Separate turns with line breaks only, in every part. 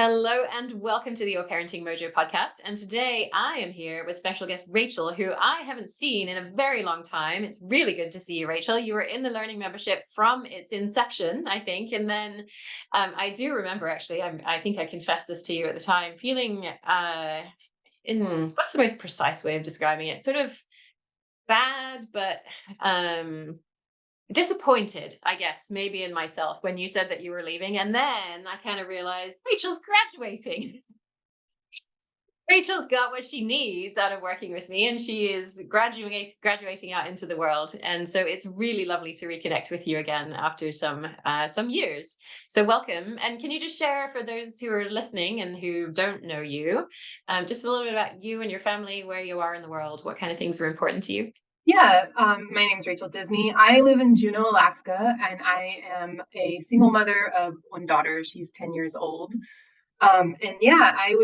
Hello and welcome to the Your Parenting Mojo podcast. And today I am here with special guest Rachel, who I haven't seen in a very long time. It's really good to see you, Rachel. You were in the learning membership from its inception, I think. And then I do remember, actually, I think I confessed this to you at the time, feeling what's the most precise way of describing it? Sort of bad, but disappointed, I guess, maybe in myself when you said that you were leaving. And then I kind of realized Rachel's graduating. Rachel's got what she needs out of working with me, and she is graduating out into the world. And so it's really lovely to reconnect with you again after some years. So welcome. And can you just share, for those who are listening and who don't know you, just a little bit about you and your family, where you are in the world, what kind of things are important to you?
Yeah, my name is Rachel Disney. I live in Juneau, Alaska, and I am a single mother of one daughter. She's 10 years old. And yeah, I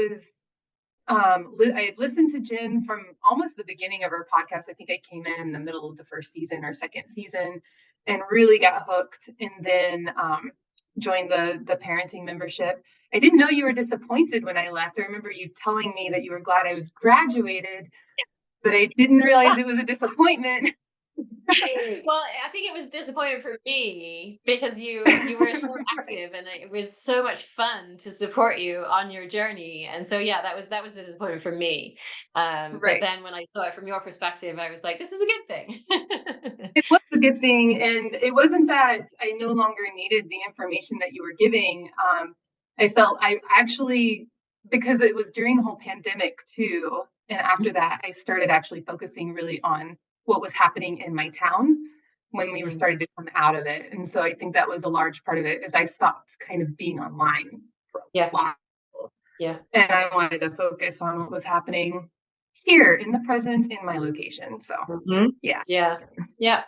had listened to Jen from almost the beginning of her podcast. I think I came in the middle of the first season or second season and really got hooked, and then joined the parenting membership. I didn't know you were disappointed when I left. I remember you telling me that you were glad I was graduated, but I didn't realize it was a disappointment.
Well, I think it was disappointing for me because you were so active, and it was so much fun to support you on your journey. And so yeah, that was the disappointment for me. But
Right.
then when I saw it from your perspective, I was like, this is a good thing.
It was a good thing, and it wasn't that I no longer needed the information that you were giving. I felt I actually, because it was during the whole pandemic too, and after that, I started actually focusing really on what was happening in my town when we were
Mm,
starting to come out of it. And so I think that was a large part of it, is I stopped kind of being online for a
yeah,
while,
yeah.
and I wanted to focus on what was happening here in the present in my location. So
Mhm.
yeah,
Yeah, yeah.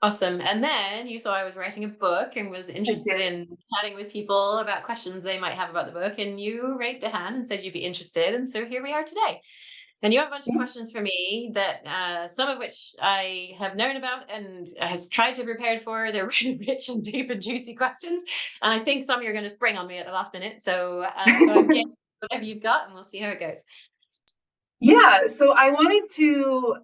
Awesome. And then you saw I was writing a book and was
I
interested
did.
in chatting with people about questions they might have about the book. And you raised a hand and said you'd be interested. And so here we are today. And you have a bunch of
Yeah.
questions for me that some of which I have known about and has tried to prepare for. They're really rich and deep and juicy questions. And I think some you're going to spring on me at the last minute. So I'm getting whatever you've got, and we'll see how it goes.
Yeah, so I wanted to,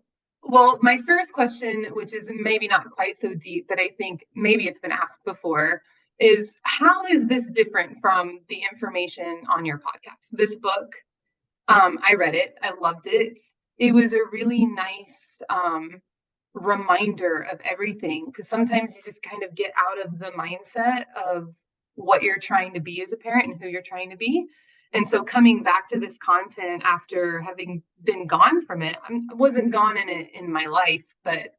well, my first question, which is maybe not quite so deep, but I think maybe it's been asked before, is how is this different from the information on your podcast? This book, I read it, I loved it. It was a really nice reminder of everything, because sometimes you just kind of get out of the mindset of what you're trying to be as a parent and who you're trying to be. And so coming back to this content after having been gone from it, I wasn't gone in it in my life, but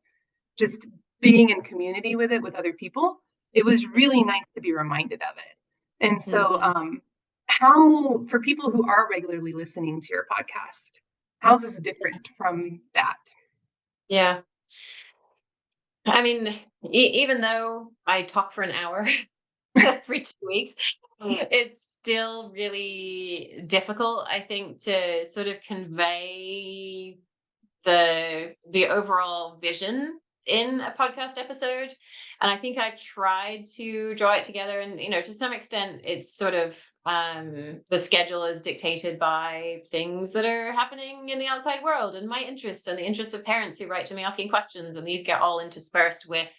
just being in community with it with other people, it was really nice to be reminded of it. And so,
Mhm.
how, for people who are regularly listening to your podcast, how's this different from that?
Yeah. I mean, even though I talk for an hour every 2 weeks, it's still really difficult, I think, to sort of convey the overall vision in a podcast episode. And I think I've tried to draw it together, and to some extent it's sort of the schedule is dictated by things that are happening in the outside world and my interests and the interests of parents who write to me asking questions, and these get all interspersed with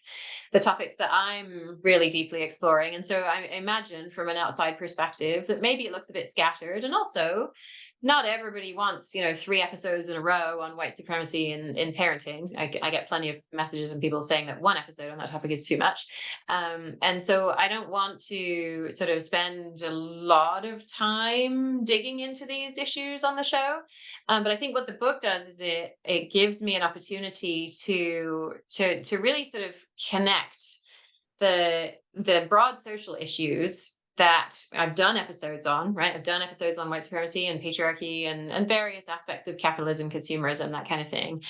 the topics that I'm really deeply exploring. And so I imagine, from an outside perspective, that maybe it looks a bit scattered. And also, not everybody wants 3 episodes in a row on white supremacy in parenting. I get plenty of messages and people saying that one episode on that topic is too much. And so I don't want to sort of spend a lot of time digging into these issues on the show. But I think what the book does is it gives me an opportunity to really sort of connect the broad social issues that I've done episodes on, right? I've done episodes on white supremacy and patriarchy and various aspects of capitalism, consumerism, that kind of thing.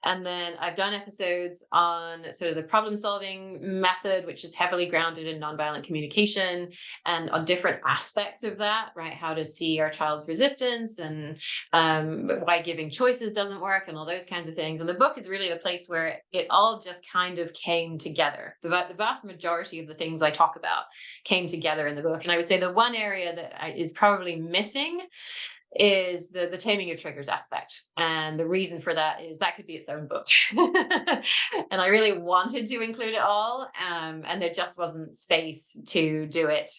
And then I've done episodes on sort of the problem solving method, which is heavily grounded in nonviolent communication, and on different aspects of that, right? How to see our child's resistance, and why giving choices doesn't work, and all those kinds of things. And the book is really the place where it all just kind of came together. The vast majority of the things I talk about came together in the book. book. And I would say the one area that is probably missing is the taming your triggers aspect. And the reason for that is that could be its own book. And I really wanted to include it all, and there just wasn't space to do it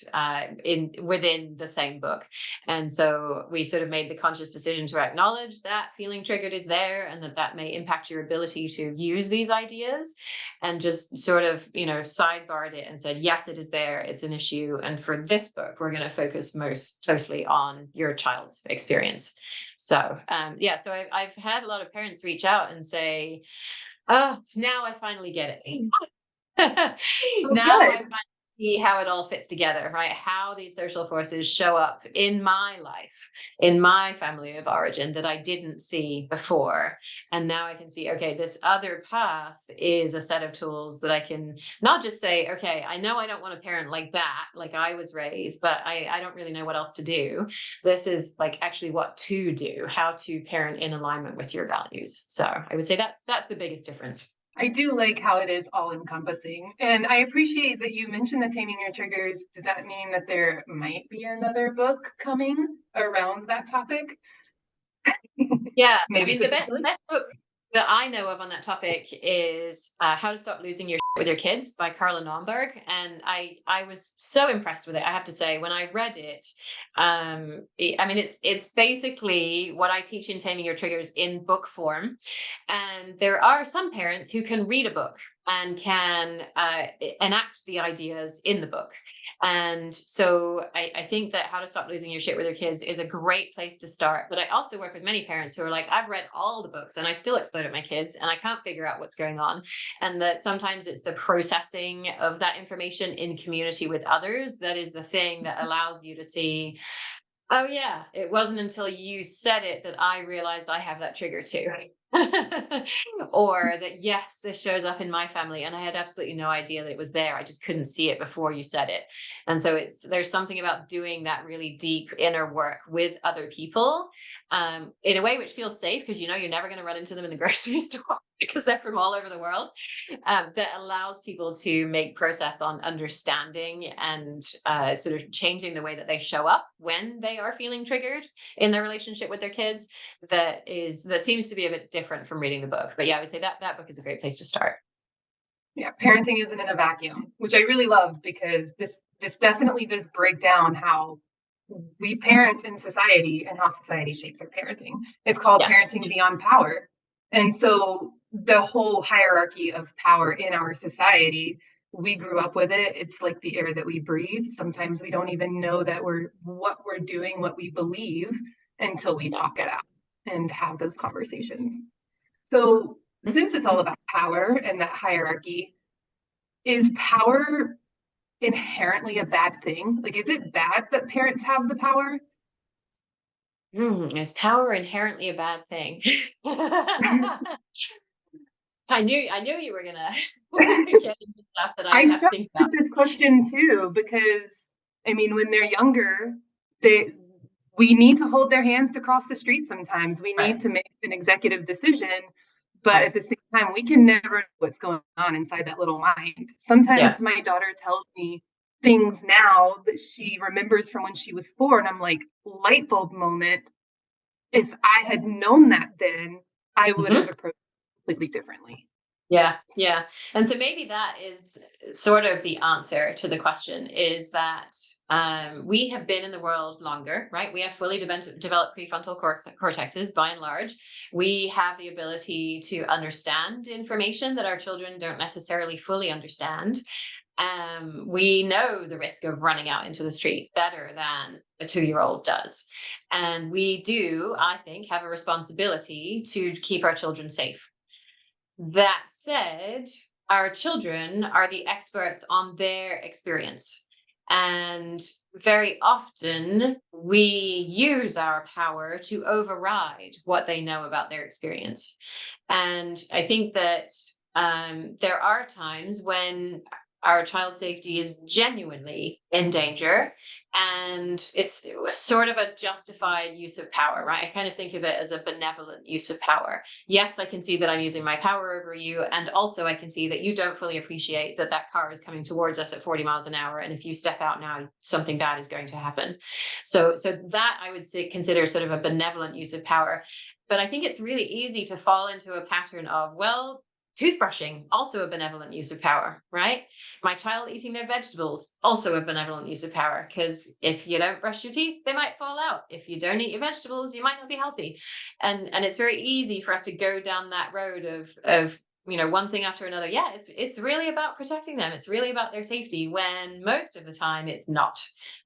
in within the same book. And so we sort of made the conscious decision to acknowledge that feeling triggered is there, and that may impact your ability to use these ideas, and just sort of, sidebarred it and said, yes, it is there, it's an issue, and for this book we're going to focus most closely on your child's experience. So so I've had a lot of parents reach out and say, oh, now I finally get it.
Oh,
Now I
good.
finally see how it all fits together, right? How these social forces show up in my life, in my family of origin, that I didn't see before. And now I can see, okay, this other path is a set of tools that I can not just say, okay, I know I don't want to parent like that, like I was raised, but I don't really know what else to do. This is like actually what to do, how to parent in alignment with your values. So I would say that's the biggest difference.
I do like how it is all encompassing. And I appreciate that you mentioned the Taming Your Triggers. Does that mean that there might be another book coming around that topic?
Yeah, I
Maybe
mean, the
potentially.
best book that I know of on that topic is How to Stop Losing Your Shit with Your Kids by Carla Naumburg, and I was so impressed with it. I have to say, when I read it, I mean, it's basically what I teach in Taming Your Triggers in book form, and there are some parents who can read a book and can enact the ideas in the book. And so I think that How to Stop Losing Your Shit with Your Kids is a great place to start. But I also work with many parents who are like, I've read all the books and I still explode at my kids and I can't figure out what's going on. And that sometimes it's the processing of that information in community with others that is the thing that allows you to see, oh yeah, it wasn't until you said it that I realized I have that trigger too. Or that, yes, this shows up in my family and I had absolutely no idea that it was there. I just couldn't see it before you said it. And so there's something about doing that really deep inner work with other people, in a way which feels safe, because you're never going to run into them in the grocery store because they're from all over the world, that allows people to make process on understanding and sort of changing the way that they show up when they are feeling triggered in their relationship with their kids. That seems to be a bit different from reading the book. But yeah, I would say that book is a great place to start.
Yeah, parenting isn't in a vacuum, which I really love because this definitely does break down how we parent in society and how society shapes our parenting. It's called
Yes.
parenting beyond power. And so the whole hierarchy of power in our society, we grew up with it. It's like the air that we breathe. Sometimes we don't even know that what we're doing, what we believe, until we
Yeah.
talk it out and have those conversations. So since it's all about power and that hierarchy, is power inherently a bad thing? Like, is it bad that parents have the power?
Is power inherently a bad thing? I knew you were gonna get into stuff that I
I
have to
struggle
think about.
with this question too, because I mean, when they're younger, they we need to hold their hands to cross the street sometimes. We need
Right.
to make an executive decision, but
Right.
at the same time, we can never know what's going on inside that little mind.
Yeah.
Sometimes my daughter tells me things now that she remembers from when she was 4, and I'm like, light bulb moment. If I had known that then, I would have
Mhm.
approached it completely differently.
Yeah, yeah. And so maybe that is sort of the answer to the question, is that we have been in the world longer, right? We have fully developed prefrontal cortexes by and large. We have the ability to understand information that our children don't necessarily fully understand. We know the risk of running out into the street better than a 2-year-old does. And we do, I think, have a responsibility to keep our children safe. That said, our children are the experts on their experience. And very often we use our power to override what they know about their experience. And I think that there are times when our child's safety is genuinely in danger, and it's sort of a justified use of power, right? I kind of think of it as a benevolent use of power. Yes, I can see that I'm using my power over you, and also I can see that you don't fully appreciate that that car is coming towards us at 40 miles an hour, and if you step out now, something bad is going to happen. So that I would say consider sort of a benevolent use of power. But I think it's really easy to fall into a pattern of, well, toothbrushing, also a benevolent use of power, right? My child eating their vegetables, also a benevolent use of power, because if you don't brush your teeth, they might fall out. If you don't eat your vegetables, you might not be healthy. And it's very easy for us to go down that road of one thing after another. Yeah, it's really about protecting them. It's really about their safety, when most of the time it's not.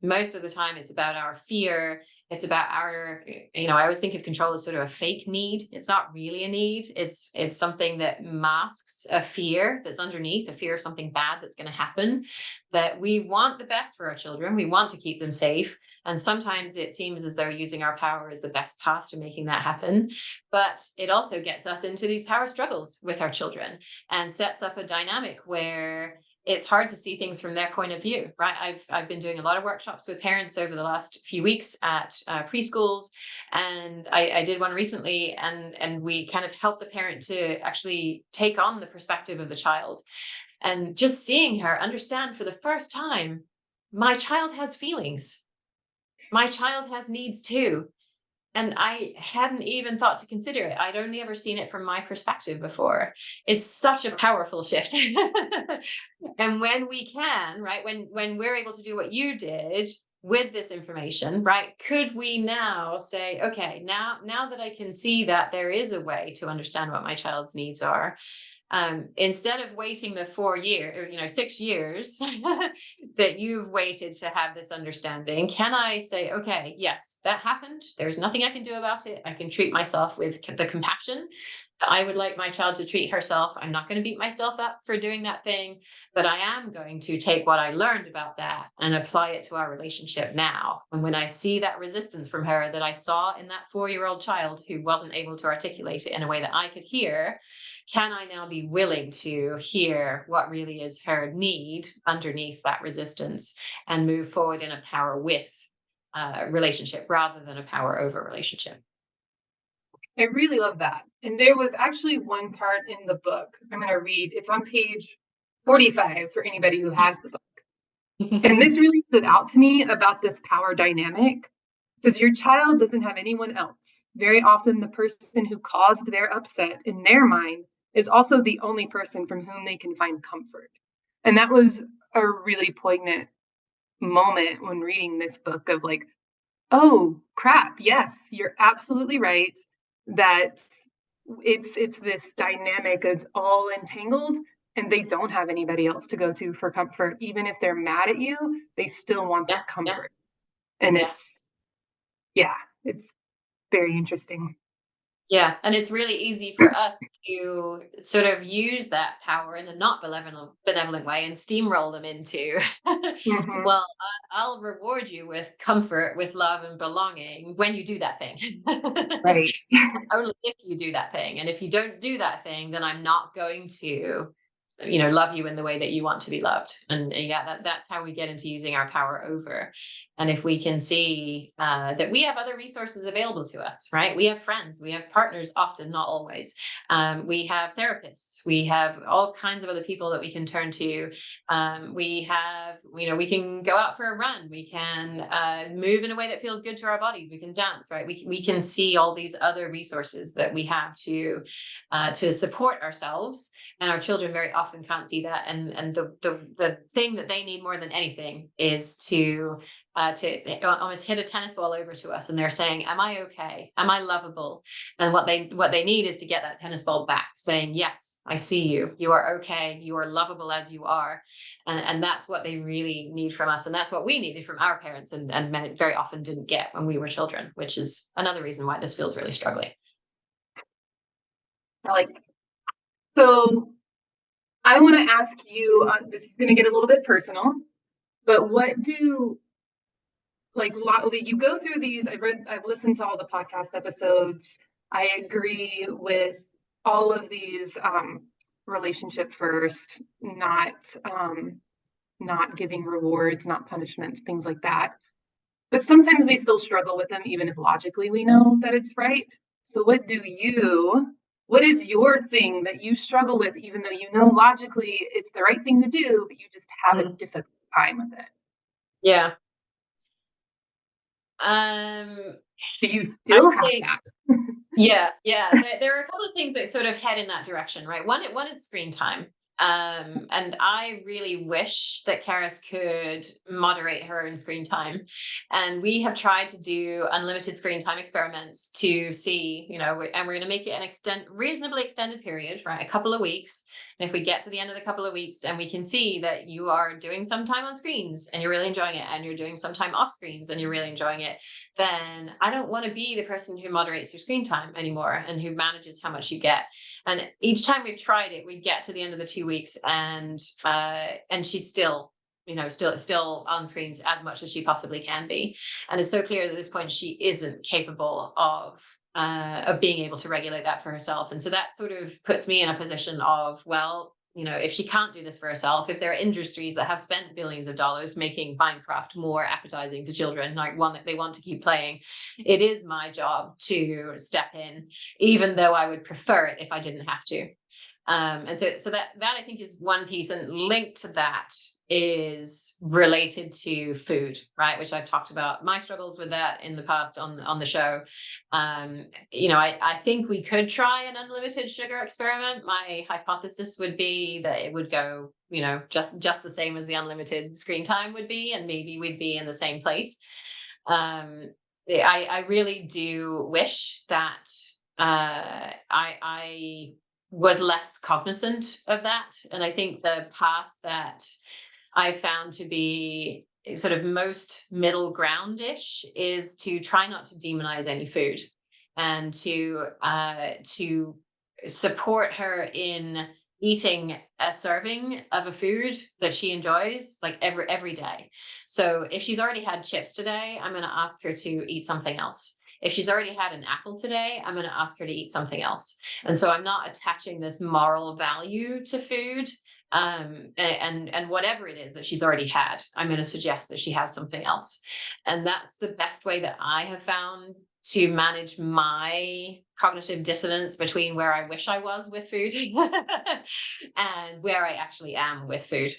Most of the time it's about our fear. It's about our, I always think of control as sort of a fake need. It's not really a need. It's something that masks a fear that's underneath, a fear of something bad that's going to happen. That we want the best for our children. We want to keep them safe. And sometimes it seems as though using our power is the best path to making that happen. But it also gets us into these power struggles with our children and sets up a dynamic where it's hard to see things from their point of view, right? I've been doing a lot of workshops with parents over the last few weeks at preschools, and I did one recently, and we kind of helped the parent to actually take on the perspective of the child, and just seeing her understand for the first time, my child has feelings, my child has needs too. And I hadn't even thought to consider it. I'd only ever seen it from my perspective before. It's such a powerful shift. And when we can, right, when we're able to do what you did with this information, right, could we now say, okay, now that I can see that there is a way to understand what my child's needs are, instead of waiting the 6 years that you've waited to have this understanding, can I say, okay, yes, that happened. There's nothing I can do about it. I can treat myself with the compassion that I would like my child to treat herself. I'm not going to beat myself up for doing that thing, but I am going to take what I learned about that and apply it to our relationship now. And when I see that resistance from her that I saw in that 4-year-old child who wasn't able to articulate it in a way that I could hear, can I now be willing to hear what really is her need underneath that resistance and move forward in a power with relationship rather than a power over relationship?
I really love that. And there was actually one part in the book I'm going to read. It's on page 45 for anybody who has the book. And this really stood out to me about this power dynamic. It says your child doesn't have anyone else. Very often, the person who caused their upset in their mind is also the only person from whom they can find comfort. And that was a really poignant moment when reading this book of like, oh crap, yes, you're absolutely right that it's this dynamic is all entangled, and they don't have anybody else to go to for comfort. Even if they're mad at you, they still want
Yeah,
that
yeah,
comfort. And
yeah.
yeah, it's very interesting.
Yeah, and it's really easy for us to sort of use that power in a not benevolent way and steamroll them into,
Mhm.
well, I'll reward you with comfort, with love and belonging when you do that thing.
Right.
Only if you do that thing. And if you don't do that thing, then I'm not going to, love you in the way that you want to be loved. And yeah, that's how we get into using our power over. And if we can see that we have other resources available to us, right? We have friends, we have partners, often, not always. We have therapists, we have all kinds of other people that we can turn to. We have, we can go out for a run, we can move in a way that feels good to our bodies, we can dance, right? We can see all these other resources that we have to support ourselves, and our children very often can't see that. And the thing that they need more than anything is to almost hit a tennis ball over to us, and they're saying, am I okay, am I lovable? And what they need is to get that tennis ball back, saying, yes, I see you, you are okay, you are lovable as you are. And that's what they really need from us, and that's what we needed from our parents, and very often didn't get when we were children, which is another reason why this feels really struggling.
I like so I want to ask you, this is going to get a little bit personal, but what do you go through these? I've listened to all the podcast episodes. I agree with all of these relationship first, not not giving rewards, not punishments, things like that. But sometimes we still struggle with them, even if logically we know that it's right. So, what is your thing that you struggle with, even though you know logically it's the right thing to do, but you just have a
Mm.
difficult time with it?
Yeah. Um,
Do you
I
still
would
have
say,
that?
yeah, yeah. There are a couple of things that sort of head in that direction, right? One is screen time. And I really wish that Carys could moderate her in screen time. And we have tried to do unlimited screen time experiments to see, and we're going to make it reasonably extended period, right? A couple of weeks. And if we get to the end of the couple of weeks and we can see that you are doing some time on screens and you're really enjoying it, and you're doing some time off screens and you're really enjoying it, then I don't want to be the person who moderates your screen time anymore and who manages how much you get. And each time we've tried it, we get to the end of the 2 weeks, and she's still, still on screens as much as she possibly can be. And it's so clear that at this point she isn't capable of being able to regulate that for herself. And so that sort of puts me in a position of, well, if she can't do this for herself, if there are industries that have spent billions of dollars making Minecraft more appetizing to children, like one that they want to keep playing, it is my job to step in, even though I would prefer it if I didn't have to. And so that I think is one piece, and linked to that is related to food, right? Which I've talked about my struggles with that in the past on the show. I think we could try an unlimited sugar experiment. My hypothesis would be that it would go, just the same as the unlimited screen time would be, and maybe we'd be in the same place. I really do wish that I was less cognizant of that. And I think the path that I found to be sort of most middle ground-ish is to try not to demonize any food, and to support her in eating a serving of a food that she enjoys, like every day. So if she's already had chips today, I'm going to ask her to eat something else. If she's already had an apple today, I'm going to ask her to eat something else. And so I'm not attaching this moral value to food. And whatever it is that she's already had, I'm going to suggest that she has something else. And that's the best way that I have found to manage my cognitive dissonance between where I wish I was with food and where I actually am with food.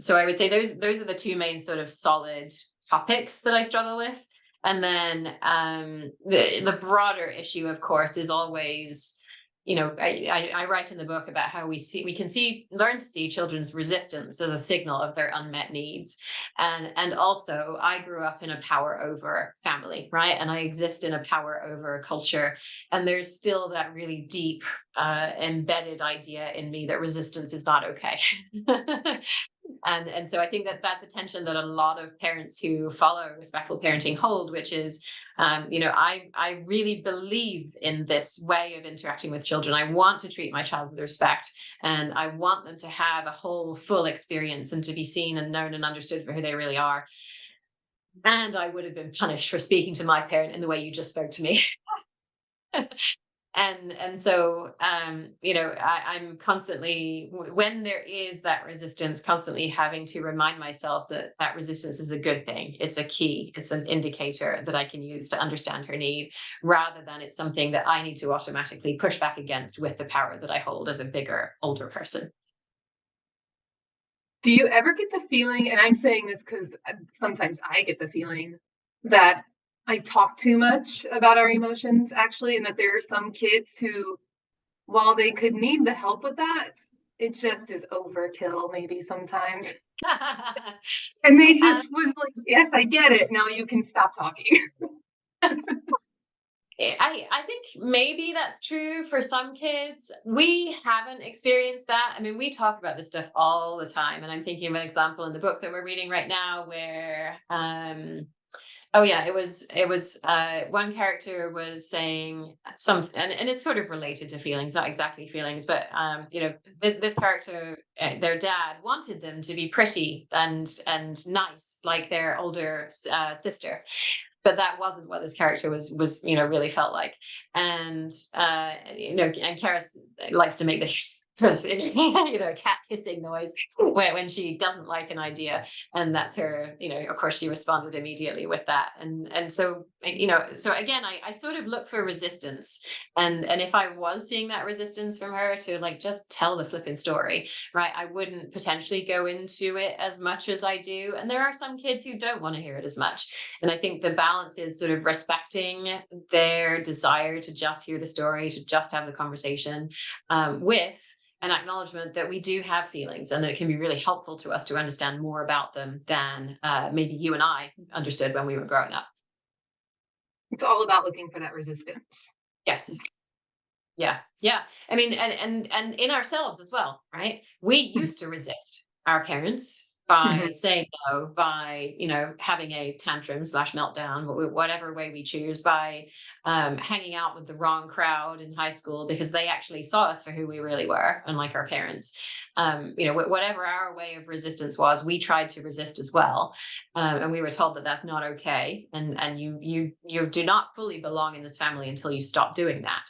So I would say those are the two main sort of solid topics that I struggle with. And then the broader issue, of course, is always, I write in the book about how we can learn to see children's resistance as a signal of their unmet needs. And also I grew up in a power over family, right? And I exist in a power over culture. And there's still that really deep embedded idea in me that resistance is not okay. And so I think that that's a tension that a lot of parents who follow respectful parenting hold, which is, I really believe in this way of interacting with children. I want to treat my child with respect, and I want them to have a whole full experience and to be seen and known and understood for who they really are. And I would have been punished for speaking to my parent in the way you just spoke to me. And so I'm constantly, when there is that resistance, constantly having to remind myself that that resistance is a good thing. It's a key, it's an indicator that I can use to understand her need, rather than it's something that I need to automatically push back against with the power that I hold as a bigger, older person.
Do you ever get the feeling, and I'm saying this because sometimes I get the feeling that I talk too much about our emotions, actually, and that there are some kids who, while they could need the help with that, it just is overkill, maybe sometimes. And they
um,
just was like, yes, I get it. Now you can stop talking.
I think maybe that's true for some kids. We haven't experienced that. I mean, we talk about this stuff all the time, and I'm thinking of an example in the book that we're reading right now where oh yeah, it was one character was saying something, and it's sort of related to feelings, not exactly feelings, but this character, their dad wanted them to be pretty and nice like their older sister, but that wasn't what this character was really felt like. And and Karis likes to make this cat hissing noise when she doesn't like an idea, and that's her. Of course, she responded immediately with that, and so so again, I sort of look for resistance, and if I was seeing that resistance from her to like just tell the flipping story, right, I wouldn't potentially go into it as much as I do, and there are some kids who don't want to hear it as much, and I think the balance is sort of respecting their desire to just hear the story, to just have the conversation, with an acknowledgement that we do have feelings and that it can be really helpful to us to understand more about them than maybe you and I understood when we were growing up.
It's all about looking for that resistance.
Yes. Yeah. Yeah. I mean, and in ourselves as well, right? We used to resist our parents
Mhm.
by saying no, by having a tantrum slash meltdown, whatever way we choose, by hanging out with the wrong crowd in high school because they actually saw us for who we really were, unlike our parents. Whatever our way of resistance was, we tried to resist as well, and we were told that that's not okay, and you do not fully belong in this family until you stop doing that.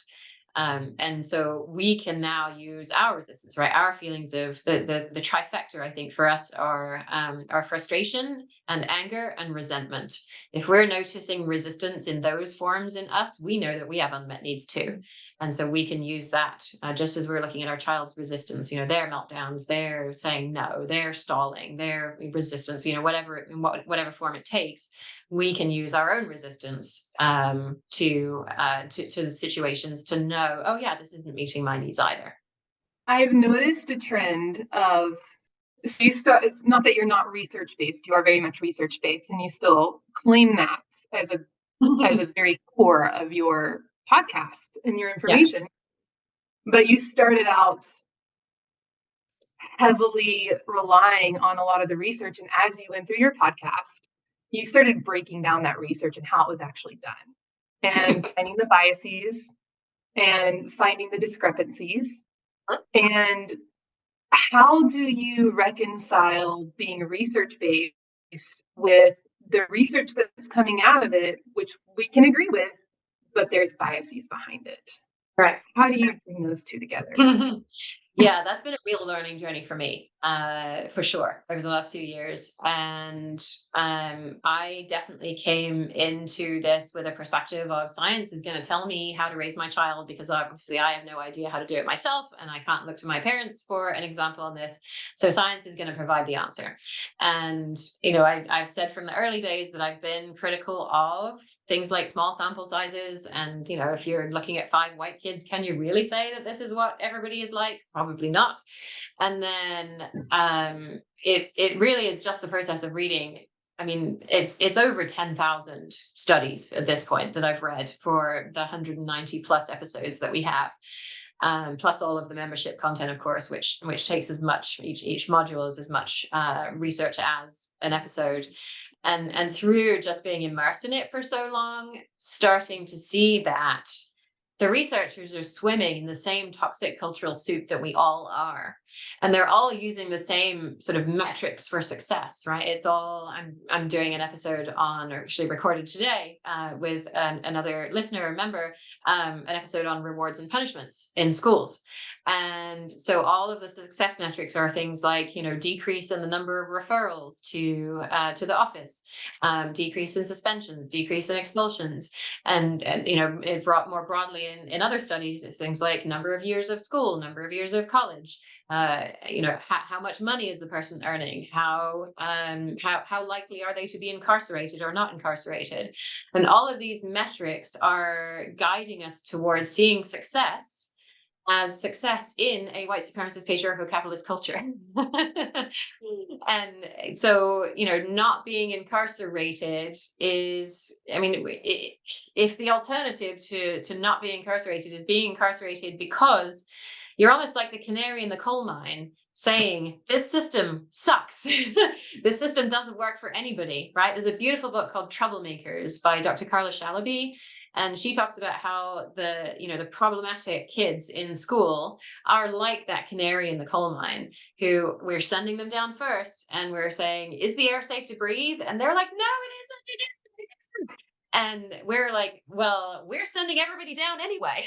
And so we can now use our resistance, right? Our feelings of the trifecta, I think, for us are our frustration and anger and resentment. If we're noticing resistance in those forms in us, we know that we have unmet needs too. And so we can use that, just as we're looking at our child's resistance, their meltdowns, their saying no, their stalling, their resistance, whatever form it takes, we can use our own resistance, to the situations to know, oh yeah, this isn't meeting my needs either.
I've noticed a trend of, so you start, it's not that you're not research based, you are very much research based, and you still claim that as a very core of your podcast and your
Yeah.
information. But you started out heavily relying on a lot of the research. And as you went through your podcast, you started breaking down that research and how it was actually done and finding the biases and finding the discrepancies. And how do you reconcile being research based with the research that's coming out of it, which we can agree with, but there's biases behind it?
Right.
How do you bring those two together?
Yeah, that's been a real learning journey for me, for sure, over the last few years. And I definitely came into this with a perspective of science is going to tell me how to raise my child because obviously I have no idea how to do it myself and I can't look to my parents for an example on this. So science is going to provide the answer. And, I've said from the early days that I've been critical of things like small sample sizes. And, if you're looking at 5 white kids, can you really say that this is what everybody is like? Probably not. And then it really is just the process of reading. I mean, it's over 10,000 studies at this point that I've read for the 190 plus episodes that we have. Plus all of the membership content, of course, which takes as much, each module is as much research as an episode. And through just being immersed in it for so long, starting to see that the researchers are swimming in the same toxic cultural soup that we all are. And they're all using the same sort of metrics for success, right? It's all, I'm doing an episode on, or actually recorded today with another listener, member, an episode on rewards and punishments in schools. And so all of the success metrics are things like, decrease in the number of referrals to the office, decrease in suspensions, decrease in expulsions, and it brought more broadly in other studies, it's things like number of years of school, number of years of college, how much money is the person earning, how likely are they to be incarcerated or not incarcerated, and all of these metrics are guiding us towards seeing success as success in a white supremacist patriarchal capitalist culture. And so, not being incarcerated is, I mean, if the alternative to not being incarcerated is being incarcerated because you're almost like the canary in the coal mine saying, this system sucks. This system doesn't work for anybody, right? There's a beautiful book called Troublemakers by Dr. Carla Shalaby. And she talks about how the problematic kids in school are like that canary in the coal mine, who we're sending them down first and we're saying, is the air safe to breathe? And they're like, no, it isn't. And we're like, well, we're sending everybody down anyway.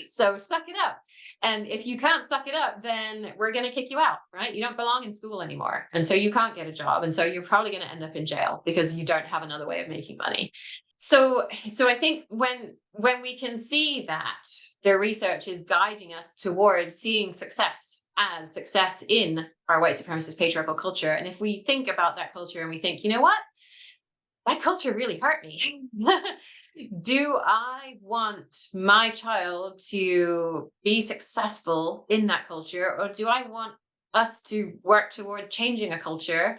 So suck it up. And if you can't suck it up, then we're going to kick you out, right? You don't belong in school anymore. And so you can't get a job. And so you're probably going to end up in jail because you don't have another way of making money. So I think when we can see that the research is guiding us towards seeing success as success in our white supremacist patriarchal culture, and if we think about that culture and we think, you know what, that culture really hurt me. Do I want my child to be successful in that culture, or do I want us to work toward changing a culture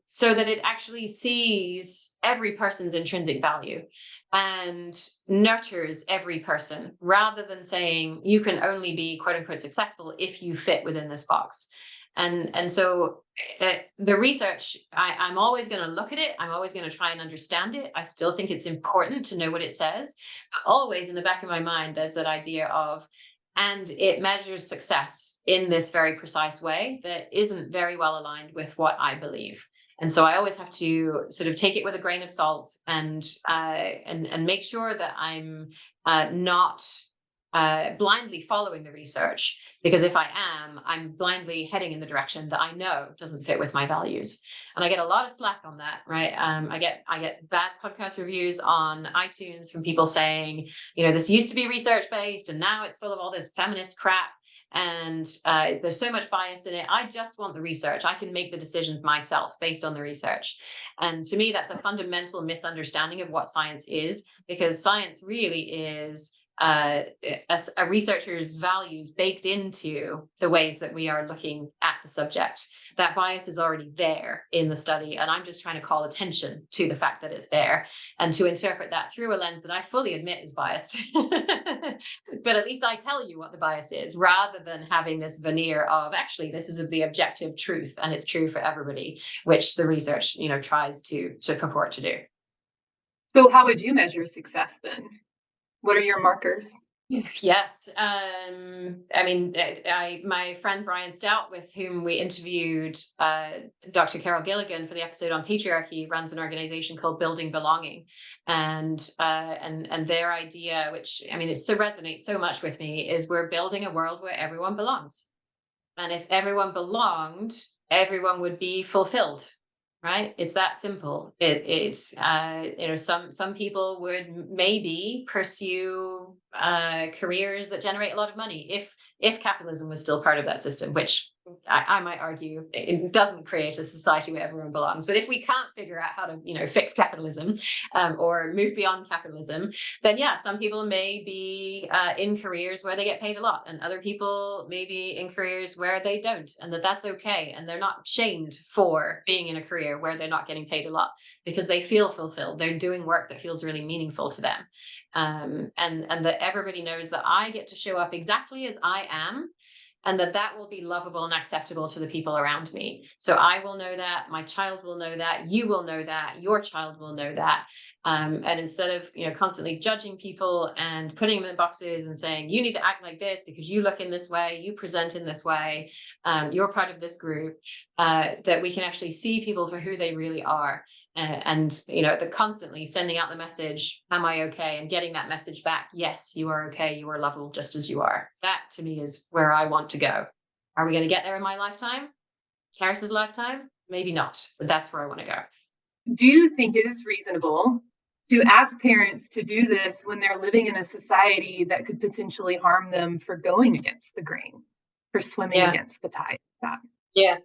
so that it actually sees every person's intrinsic value and nurtures every person, rather than saying you can only be quote unquote successful if you fit within this box? And so the research, I'm always going to look at it. I'm always going to try and understand it. I still think it's important to know what it says. Always in the back of my mind, there's that idea of, and it measures success in this very precise way that isn't very well aligned with what I believe. And so I always have to sort of take it with a grain of salt and make sure that I'm not blindly following the research, because if I am, I'm blindly heading in the direction that I know doesn't fit with my values. And I get a lot of slack on that, right? I get bad podcast reviews on iTunes from people saying, you know, this used to be research based and now it's full of all this feminist crap. And there's so much bias in it. I just want the research. I can make the decisions myself based on the research. And to me, that's a fundamental misunderstanding of what science is, because science really is a researcher's values baked into the ways that we are looking at the subject. That bias is already there in the study, and I'm just trying to call attention to the fact that it's there and to interpret that through a lens that I fully admit is biased. But at least I tell you what the bias is, rather than having this veneer of actually this is the objective truth and it's true for everybody, which the research, you know, tries to purport to do.
So how would you measure success then? What are your markers?
Yes. I mean, my friend Brian Stout, with whom we interviewed Dr. Carol Gilligan for the episode on patriarchy, runs an organization called Building Belonging. And their idea, which, I mean, it so resonates so much with me, is we're building a world where everyone belongs. And if everyone belonged, everyone would be fulfilled. Right? It's that simple. It's you know, some people would maybe pursue careers that generate a lot of money if capitalism was still part of that system, which I might argue it doesn't create a society where everyone belongs. But if we can't figure out how to, you know, fix capitalism or move beyond capitalism, then yeah, some people may be in careers where they get paid a lot, and other people may be in careers where they don't, and that's okay. And they're not shamed for being in a career where they're not getting paid a lot, because they feel fulfilled. They're doing work that feels really meaningful to them. And that everybody knows that I get to show up exactly as I am, and that will be lovable and acceptable to the people around me. So I will know that, my child will know that, you will know that, your child will know that. And instead of, you know, constantly judging people and putting them in boxes and saying, you need to act like this because you look in this way, you present in this way, you're part of this group, that we can actually see people for who they really are. And, you know, the constantly sending out the message, am I okay? And getting that message back, yes, you are okay, you are lovable just as you are. That to me is where I want to go. Are we going to get there in my lifetime? Carys's lifetime? Maybe not, but that's where I want to go.
Do you think it is reasonable to ask parents to do this when they're living in a society that could potentially harm them for going against the grain, for swimming against the tide?
Yeah,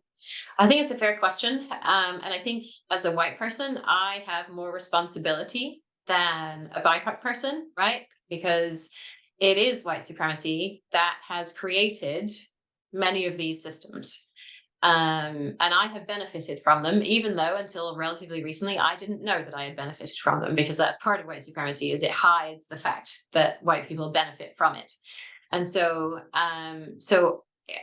I think it's a fair question. And I think as a white person, I have more responsibility than a BIPOC person, right? Because it is white supremacy that has created many of these systems. And I have benefited from them, even though until relatively recently, I didn't know that I had benefited from them, because that's part of white supremacy, is it hides the fact that white people benefit from it. And so,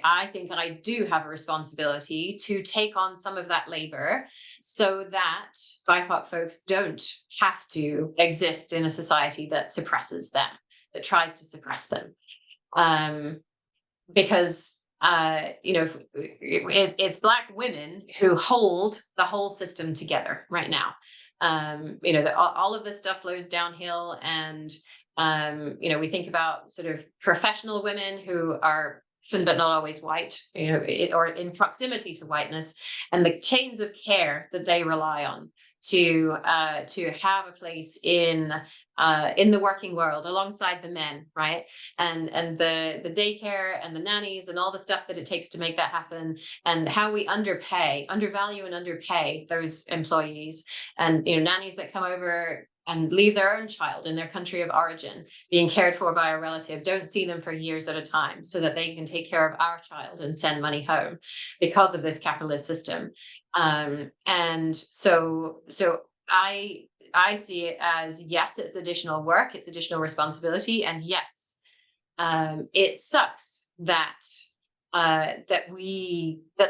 I think that I do have a responsibility to take on some of that labor so that BIPOC folks don't have to exist in a society that suppresses them, that tries to suppress them. Because it's Black women who hold the whole system together right now. All of this stuff flows downhill, and we think about sort of professional women who are often but not always white, or in proximity to whiteness, and the chains of care that they rely on to have a place in the working world alongside the men, right? And the daycare and the nannies and all the stuff that it takes to make that happen, and how we undervalue and underpay those employees, and nannies that come over and leave their own child in their country of origin being cared for by a relative, don't see them for years at a time so that they can take care of our child and send money home because of this capitalist system. And so I see it as, yes, it's additional work, it's additional responsibility, and yes, it sucks that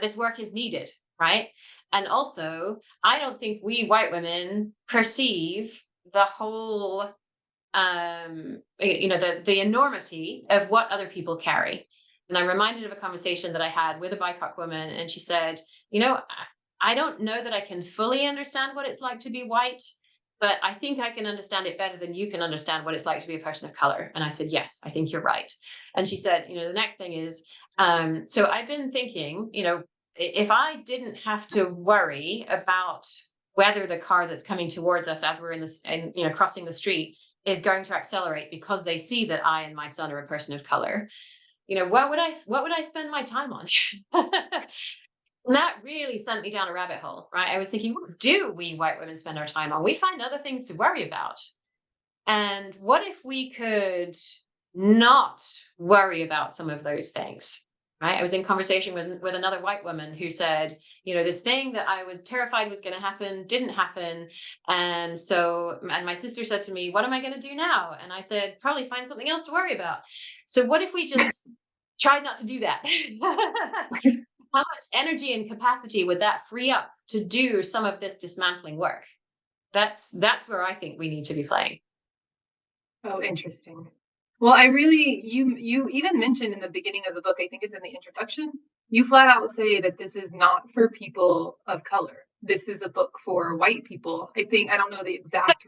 this work is needed, right? And also, I don't think we white women perceive the whole, the enormity of what other people carry. And I'm reminded of a conversation that I had with a BIPOC woman, and she said, I don't know that I can fully understand what it's like to be white, but I think I can understand it better than you can understand what it's like to be a person of color. And I said, yes, I think you're right. And she said, the next thing is, so I've been thinking, if I didn't have to worry about whether the car that's coming towards us as we're in this, and crossing the street, is going to accelerate because they see that I and my son are a person of color, what would I spend my time on? And that really sent me down a rabbit hole, right? I was thinking, what do we white women spend our time on? We find other things to worry about. And what if we could not worry about some of those things? Right. I was in conversation with another white woman who said, this thing that I was terrified was going to happen didn't happen. And my sister said to me, what am I going to do now? And I said, probably find something else to worry about. So what if we just tried not to do that? How much energy and capacity would that free up to do some of this dismantling work? That's where I think we need to be playing.
Oh, interesting. Well, you even mentioned in the beginning of the book, I think it's in the introduction, you flat out say that this is not for people of color. This is a book for white people. I don't know the exact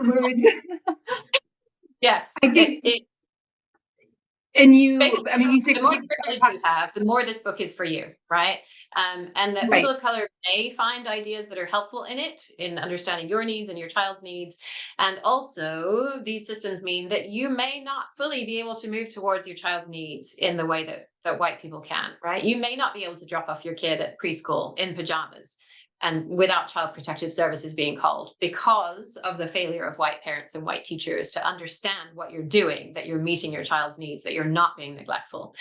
words.
Yes.
I think and
basically,
you say
the more privilege you have, the more this book is for you, right? And that people of color may find ideas that are helpful in it, in understanding your needs and your child's needs. And also, these systems mean that you may not fully be able to move towards your child's needs in the way that white people can, right? You may not be able to drop off your kid at preschool in pajamas and without child protective services being called, because of the failure of white parents and white teachers to understand what you're doing, that you're meeting your child's needs, that you're not being neglectful.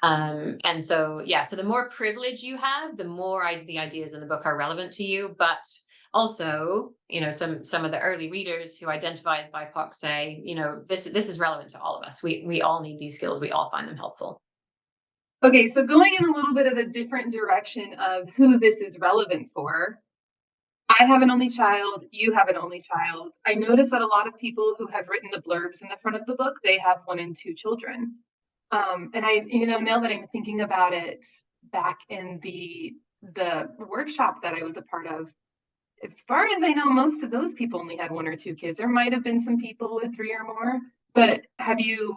And so the more privilege you have, the more the ideas in the book are relevant to you. But also, some of the early readers who identify as BIPOC say, this is relevant to all of us. We all need these skills. We all find them helpful.
Okay, so going in a little bit of a different direction of who this is relevant for. I have an only child, you have an only child. I notice that a lot of people who have written the blurbs in the front of the book, they have 1 and 2 children. And now that I'm thinking about it, back in the workshop that I was a part of, as far as I know, most of those people only had 1 or 2 kids. There might have been some people with 3 or more, but have you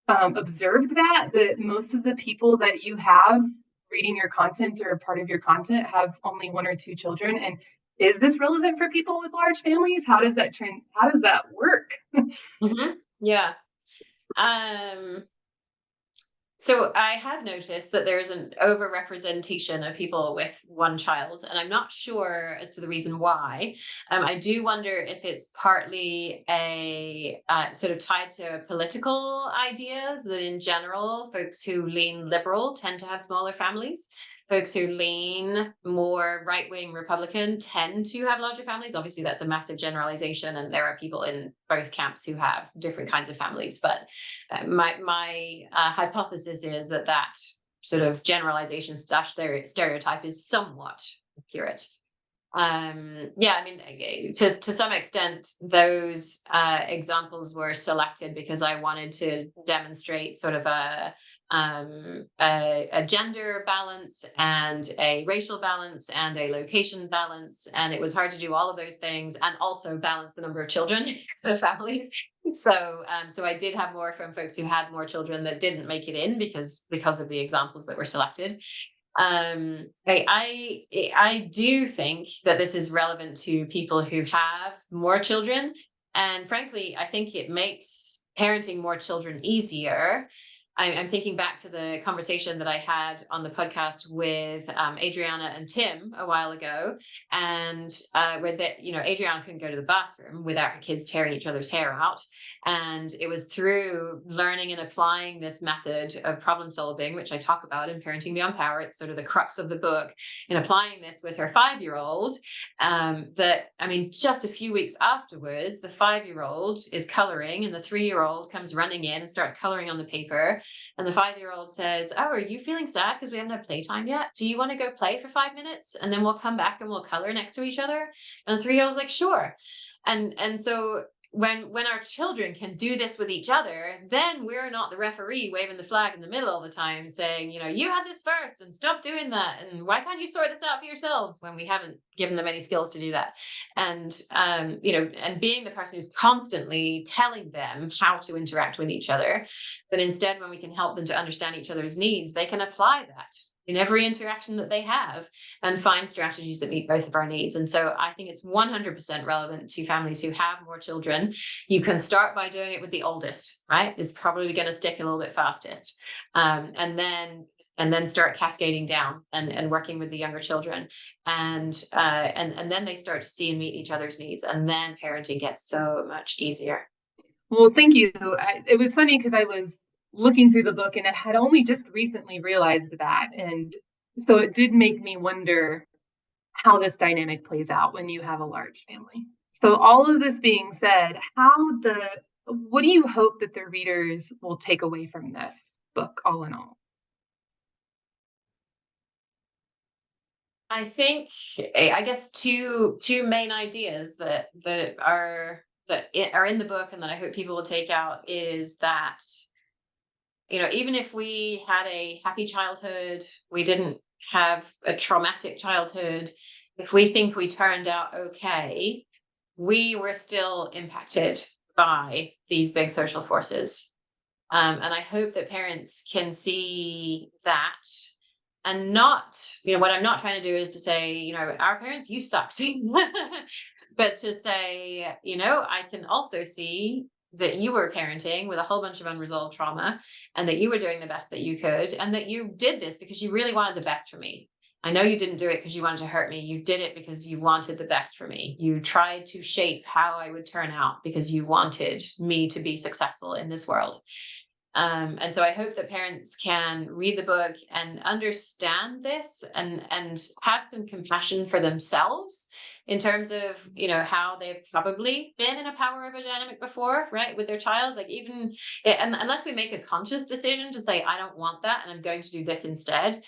observed that most of the people that you have reading your content or part of your content have only 1 or 2 children? And is this relevant for people with large families? How does that work?
Mm-hmm. Yeah. So I have noticed that there's an overrepresentation of people with 1 child, and I'm not sure as to the reason why. I do wonder if it's partly a sort of tied to political ideas, that in general, folks who lean liberal tend to have smaller families. Folks who lean more right-wing Republican tend to have larger families. Obviously, that's a massive generalization, and there are people in both camps who have different kinds of families. But my hypothesis is that sort of generalization / stereotype is somewhat accurate. Yeah, I mean, to some extent, those examples were selected because I wanted to demonstrate sort of a gender balance and a racial balance and a location balance, and it was hard to do all of those things and also balance the number of children in the families. So I did have more from folks who had more children that didn't make it in because of the examples that were selected. I do think that this is relevant to people who have more children, and frankly, I think it makes parenting more children easier. I'm thinking back to the conversation that I had on the podcast with Adriana and Tim a while ago, and where Adriana couldn't go to the bathroom without her kids tearing each other's hair out, and it was through learning and applying this method of problem solving, which I talk about in Parenting Beyond Power. It's sort of the crux of the book. In applying this with her 5-year-old, just a few weeks afterwards, the 5-year-old is coloring, and the 3-year-old comes running in and starts coloring on the paper. And the 5-year-old says, "Oh, are you feeling sad because we haven't had playtime yet? Do you want to go play for 5 minutes? And then we'll come back and we'll color next to each other?" And the 3-year-old's like, "Sure." And so when our children can do this with each other, then we're not the referee waving the flag in the middle all the time saying, you had this first and stop doing that, and why can't you sort this out for yourselves, when we haven't given them any skills to do that. And being the person who's constantly telling them how to interact with each other, but instead when we can help them to understand each other's needs, they can apply that in every interaction that they have and find strategies that meet both of our needs. And so I think it's 100% relevant to families who have more children. You can start by doing it with the oldest, right? Is probably going to stick a little bit fastest. And then start cascading down and working with the younger children. And then they start to see and meet each other's needs. And then parenting gets so much easier.
Well, thank you. It was funny because I was looking through the book and I had only just recently realized that. And so it did make me wonder how this dynamic plays out when you have a large family. So all of this being said, what do you hope that the readers will take away from this book, all in all?
I think, I guess, two main ideas that are in the book and that I hope people will take out is that, even if we had a happy childhood, we didn't have a traumatic childhood, if we think we turned out okay, we were still impacted by these big social forces. And I hope that parents can see that, and not, what I'm not trying to do is to say, our parents, you sucked, but to say, I can also see that you were parenting with a whole bunch of unresolved trauma, and that you were doing the best that you could, and that you did this because you really wanted the best for me. I know you didn't do it because you wanted to hurt me. You did it because you wanted the best for me. You tried to shape how I would turn out because you wanted me to be successful in this world. And so I hope that parents can read the book and understand this, and have some compassion for themselves in terms of, how they've probably been in a power over dynamic before, right, with their child. Like, even and unless we make a conscious decision to say, I don't want that and I'm going to do this instead,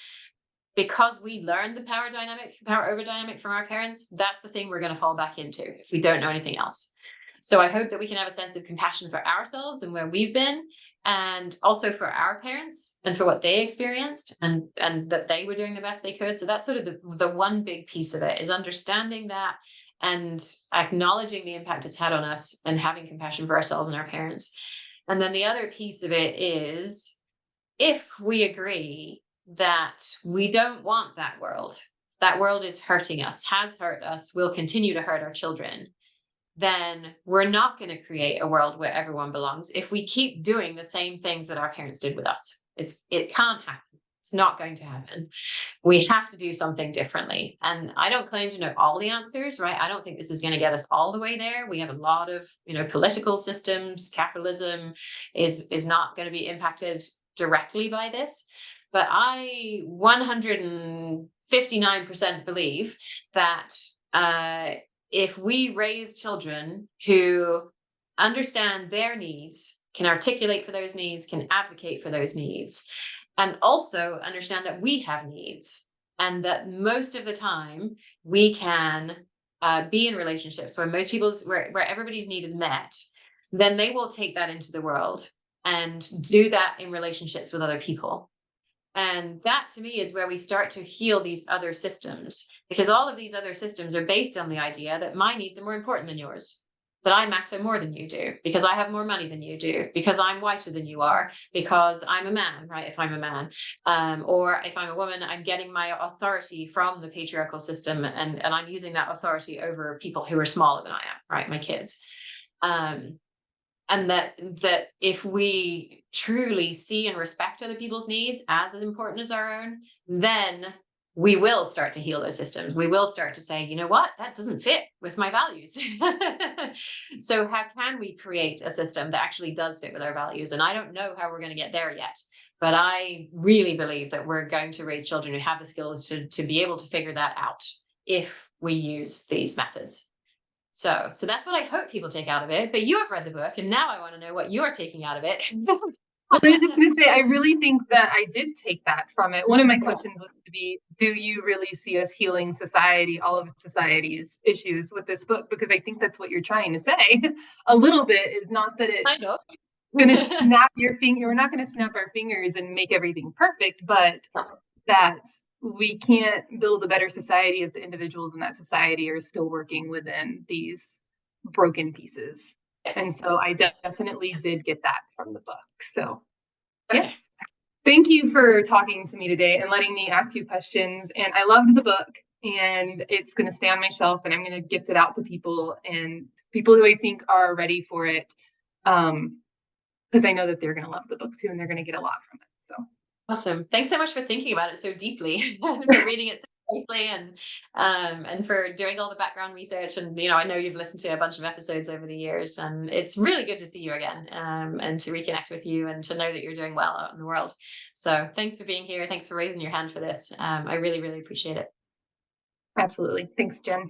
because we learned the power over dynamic from our parents, that's the thing we're going to fall back into if we don't know anything else. So I hope that we can have a sense of compassion for ourselves and where we've been, and also for our parents and for what they experienced, and that they were doing the best they could. So that's sort of the one big piece of it, is understanding that and acknowledging the impact it's had on us and having compassion for ourselves and our parents. And then the other piece of it is, if we agree that we don't want that world is hurting us, has hurt us, will continue to hurt our children, then we're not going to create a world where everyone belongs if we keep doing the same things that our parents did with us. It can't happen. It's not going to happen. We have to do something differently. And I don't claim to know all the answers, right? I don't think this is going to get us all the way there. We have a lot of, political systems. Capitalism is not going to be impacted directly by this. But I 159% believe that if we raise children who understand their needs, can articulate for those needs, can advocate for those needs, and also understand that we have needs, and that most of the time we can be in relationships where where everybody's need is met, then they will take that into the world and do that in relationships with other people. And that to me is where we start to heal these other systems, because all of these other systems are based on the idea that my needs are more important than yours, that I matter more than you do, because I have more money than you do, because I'm whiter than you are, because I'm a man, right? If I'm a man, or if I'm a woman, I'm getting my authority from the patriarchal system, and I'm using that authority over people who are smaller than I am, right? My kids. Um, and that if we truly see and respect other people's needs as important as our own, then we will start to heal those systems. We will start to say, you know what, that doesn't fit with my values. So how can we create a system that actually does fit with our values? And I don't know how we're going to get there yet, but I really believe that we're going to raise children who have the skills to be able to figure that out if we use these methods. So that's what I hope people take out of it. But you have read the book, and now I want to know what you're taking out of it.
Well, I was just going to say, I really think that I did take that from it. One of my
Yeah,
questions was to be, do you really see us healing society, all of society's issues with this book? Because I think that's what you're trying to say. A little bit is not that
I
it's
know.
going to snap your finger. We're not going to snap our fingers and make everything perfect, but that we can't build a better society if the individuals in that society are still working within these broken pieces.
Yes.
And so I
Yes.
definitely did get that from the book. So,
Okay.
yes. Thank you for talking to me today and letting me ask you questions. And I loved the book, and it's going to stay on my shelf, and I'm going to gift it out to people and people who I think are ready for it. Because I know that they're going to love the book too, and they're going to get a lot from it. So
Awesome. Thanks so much for thinking about it so deeply, for reading it so closely, and for doing all the background research. And I know you've listened to a bunch of episodes over the years, and it's really good to see you again, and to reconnect with you and to know that you're doing well out in the world. So thanks for being here. Thanks for raising your hand for this. I really, really appreciate it.
absolutely. Thanks, Jen.